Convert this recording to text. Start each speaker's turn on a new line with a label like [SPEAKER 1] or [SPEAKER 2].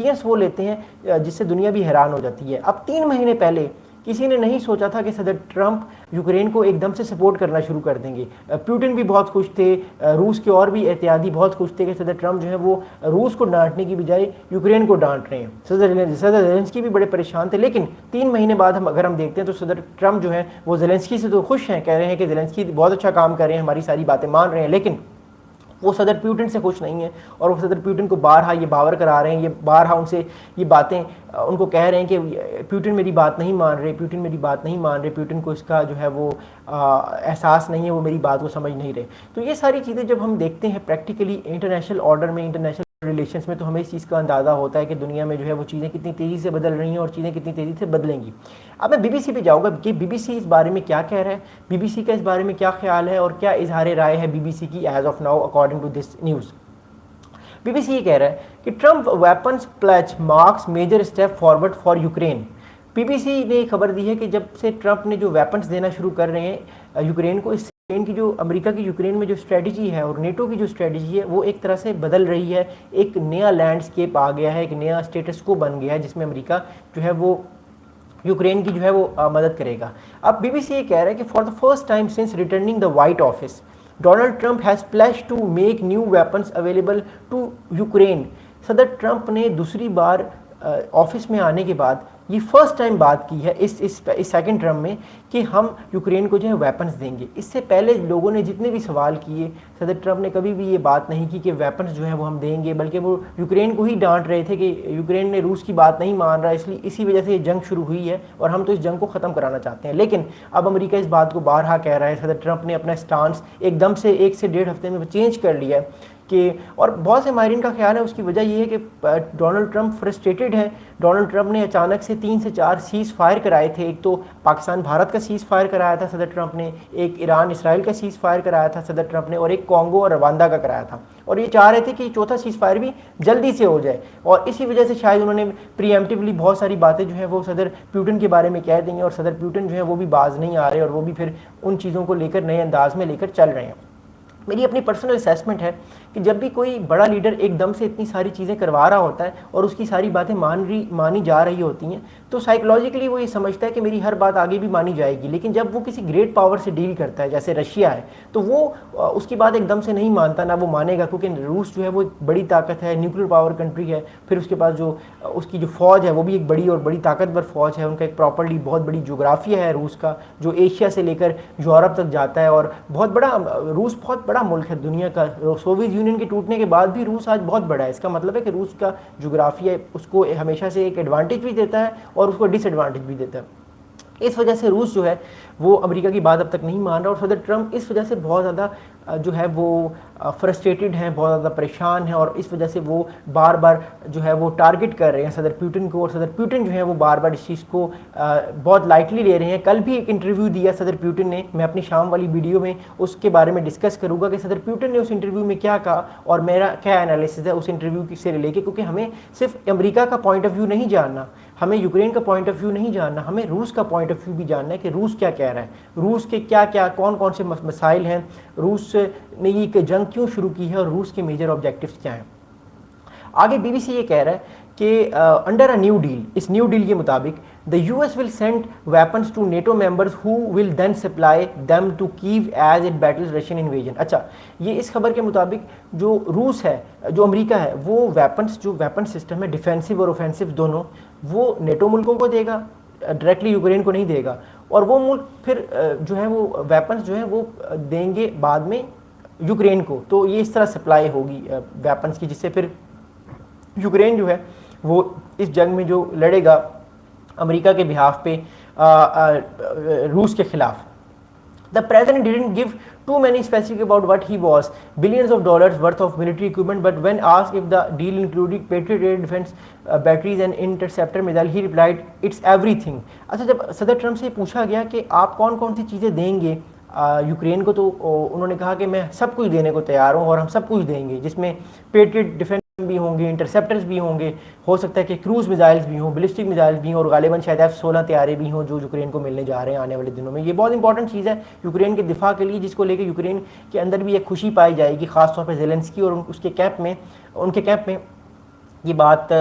[SPEAKER 1] Experience وہ لیتے ہیں جس سے دنیا بھی حیران ہو جاتی ہے. اب 3 مہینے پہلے کسی نے نہیں سوچا تھا کہ صدر ٹرمپ یوکرین کو ایک دم سے سپورٹ کرنا شروع کر دیں گے. پیوٹن بھی بہت خوش تھے, روس کے اور بھی اتحادی بہت خوش تھے کہ صدر ٹرمپ جو ہے وہ روس کو ڈانٹنے کی بجائے یوکرین کو ڈانٹ رہے ہیں. صدر زیلنسکی بھی بڑے پریشان تھے, لیکن 3 مہینے بعد اگر ہم دیکھتے ہیں تو صدر ٹرمپ جو ہے وہ زیلنسکی سے تو خوش ہیں, کہہ رہے ہیں کہ زیلنسکی بہت اچھا کام کر رہے ہیں, ہماری ساری باتیں مان رہے ہیں, لیکن وہ صدر پیوٹن سے خوش نہیں ہیں. اور وہ صدر پیوٹن کو بارہا یہ باور کرا رہے ہیں, یہ بارہا ان سے یہ باتیں ان کو کہہ رہے ہیں کہ پیوٹن میری بات نہیں مان رہے, پیوٹن میری بات نہیں مان رہے, پیوٹن کو اس کا جو ہے وہ احساس نہیں ہے, وہ میری بات کو سمجھ نہیں رہے. تو یہ ساری چیزیں جب ہم دیکھتے ہیں پریکٹیکلی انٹرنیشنل آرڈر میں, انٹرنیشنل ریلیشنس میں, تو ہمیں اس چیز کا اندازہ ہوتا ہے کہ دنیا میں جو ہے وہ چیزیں کتنی تیزی سے بدل رہی ہیں اور چیزیں کتنی تیزی سے بدلیں گی. اب میں بی بی سی پہ جاؤں گا کہ بی بی سی اس بارے میں کیا کہہ رہا ہے, بی بی سی کا اس بارے میں کیا خیال ہے اور کیا اظہار رائے ہے بی بی سی کی as of now according to this news. B B C یہ کہہ رہا ہے کہ Trump weapons pledge marks major step forward for Ukraine. B B C نے خبر دی ہے کہ جب سے ٹرمپ نے جو ویپنز دینا شروع کر رہے ہیں یوکرین کو, اس کی جو امریکہ کی یوکرین میں جو اسٹریٹجی ہے اور نیٹو کی جو اسٹریٹجی ہے وہ ایک طرح سے بدل رہی ہے. ایک نیا لینڈسکیپ آ گیا ہے, ایک نیا اسٹیٹس کو بن گیا ہے جس میں امریکہ جو ہے وہ یوکرین کی جو ہے وہ مدد کرے گا. اب بی بی سی یہ کہہ رہا ہے کہ for the first time since returning the White Office Donald Trump has pledged to make new weapons available to Ukraine. صدر ٹرمپ نے دوسری بار آفس میں آنے کے بعد یہ فرسٹ ٹائم بات کی ہے اس سیکنڈ ٹرم میں کہ ہم یوکرین کو جو ہے ویپنز دیں گے. اس سے پہلے لوگوں نے جتنے بھی سوال کیے, صدر ٹرمپ نے کبھی بھی یہ بات نہیں کی کہ ویپنز جو ہیں وہ ہم دیں گے, بلکہ وہ یوکرین کو ہی ڈانٹ رہے تھے کہ یوکرین نے روس کی بات نہیں مان رہا, اس لیے اسی وجہ سے یہ جنگ شروع ہوئی ہے اور ہم تو اس جنگ کو ختم کرانا چاہتے ہیں. لیکن اب امریکہ اس بات کو بارہا کہہ رہا ہے, صدر ٹرمپ نے اپنا سٹانس ایک دم سے 1 سے 1.5 ہفتے میں چینج کر لیا ہے کہ, اور بہت سے ماہرین کا خیال ہے اس کی وجہ یہ ہے کہ ڈونلڈ ٹرمپ فرسٹریٹڈ ہیں. ڈونلڈ ٹرمپ نے اچانک سے 3 سے 4 سیز فائر کرائے تھے. ایک تو پاکستان بھارت کا سیز فائر کرایا تھا صدر ٹرمپ نے, ایک ایران اسرائیل کا سیز فائر کرایا تھا صدر ٹرمپ نے, اور ایک کانگو اور روانڈا کا کرایا تھا. اور یہ چاہ رہے تھے کہ چوتھا سیز فائر بھی جلدی سے ہو جائے, اور اسی وجہ سے شاید انہوں نے پری ایمپٹیولی بہت ساری باتیں جو ہیں وہ صدر پیوٹن کے بارے میں کہہ دیں گے, اور صدر پیوٹن جو ہے وہ بھی باز نہیں آ رہے اور وہ بھی پھر ان چیزوں کو لے کر نئے انداز میں لے کر چل رہے ہیں. میری اپنی پرسنل اسیسمنٹ ہے کہ جب بھی کوئی بڑا لیڈر ایک دم سے اتنی ساری چیزیں کروا رہا ہوتا ہے اور اس کی ساری باتیں مانی جا رہی ہوتی ہیں, تو سائیکولوجیکلی وہ یہ سمجھتا ہے کہ میری ہر بات آگے بھی مانی جائے گی. لیکن جب وہ کسی گریٹ پاور سے ڈیل کرتا ہے جیسے رشیا ہے, تو وہ اس کی بات ایک دم سے نہیں مانتا, نہ وہ مانے گا, کیونکہ روس جو ہے وہ ایک بڑی طاقت ہے, نیوکلیر پاور کنٹری ہے. پھر اس کے پاس جو اس کی جو فوج ہے وہ بھی ایک بڑی اور بڑی طاقتور فوج ہے. ان کا ایک پراپرلی بہت بڑی جغرافیہ ہے روس کا, جو ایشیا سے لے کر یورپ تک جاتا ہے, اور بہت بڑا روس بہت بڑا ملک ہے دنیا کا. سوویت یونین کے ٹوٹنے کے بعد بھی روس آج بہت بڑا ہے. اس کا مطلب ہے کہ روس کا جغرافیہ اس کو ہمیشہ سے ایک ایڈوانٹیج بھی دیتا ہے اور اس کو ڈس ایڈوانٹیج بھی دیتا ہے. اس وجہ سے روس جو ہے وہ امریکہ کی بات اب تک نہیں مان رہا, اور صدر ٹرمپ اس وجہ سے بہت زیادہ جو ہے وہ فرسٹریٹڈ ہیں, بہت زیادہ پریشان ہیں, اور اس وجہ سے وہ بار بار جو ہے وہ ٹارگٹ کر رہے ہیں صدر پیوٹن کو, اور صدر پیوٹن جو ہے وہ بار بار اس چیز کو بہت لائٹلی لے رہے ہیں. کل بھی ایک انٹرویو دیا صدر پیوٹن نے, میں اپنی شام والی ویڈیو میں اس کے بارے میں ڈسکس کروں گا کہ صدر پیوٹن نے اس انٹرویو میں کیا کہا اور میرا کیا انالیسس ہے اس انٹرویو سے لے کے, کیونکہ ہمیں صرف امریکہ کا پوائنٹ آف ویو نہیں جاننا, ہمیں یوکرین کا پوائنٹ آف ویو نہیں جاننا, ہمیں روس کا پوائنٹ آف ویو بھی جاننا ہے کہ روس کیا کہہ رہا ہے, روس کے کیا کیا کون کون سے مسائل ہیں, روس نے یہ جنگ کیوں شروع کی ہے, اور روس کے میجر آبجیکٹیوز کیا ہیں. آگے بی بی سی یہ کہہ رہا ہے کہ انڈر اے نیو ڈیل, اس نیو ڈیل کے مطابق the US will send weapons to NATO members who will then supply them to Kyiv as it battles Russian invasion. اچھا, یہ اس خبر کے مطابق جو روس ہے, جو امریکہ ہے, وہ جو ویپن سسٹم ہے ڈیفینسو اور اوفینسو دونوں, وہ نیٹو ملکوں کو دے گا, ڈائریکٹلی یوکرین کو نہیں دے گا, اور وہ ملک پھر جو ہے وہ ویپنز جو ہیں وہ دیں گے بعد میں یوکرین کو. تو یہ اس طرح سپلائی ہوگی ویپنز کی, جس سے پھر یوکرین جو ہے وہ اس جنگ میں جو لڑے گا امریکہ کے بہاف پہ روس کے خلاف. The president didn't give too many specifics about what he was, billions of dollars worth of military equipment, but when asked if the deal included Patriot air defense batteries and interceptor missile, he replied, it's everything. اچھا, جب صدر Trump سے پوچھا گیا کہ آپ کون کون سی چیزیں دیں گے یوکرین کو, تو انہوں نے کہا کہ میں سب کچھ دینے کو تیار ہوں اور ہم سب کچھ دیں گے, جس میں پیٹریٹ ڈیفینس بھی ہوں گے, انٹرسیپٹرز بھی ہوں گے, ہو سکتا ہے کہ کروز میزائلز بھی ہوں, بلسٹک میزائلز بھی ہوں, اور غالباً شاید F-16 طیارے بھی ہوں جو یوکرین کو ملنے جا رہے ہیں آنے والے دنوں میں. یہ بہت امپورٹنٹ چیز ہے یوکرین کے دفاع کے لیے, جس کو لے کے یوکرین کے اندر بھی ایک خوشی پائی جائے گی, خاص طور پہ زیلنسکی اور ان کے کیمپ میں یہ بات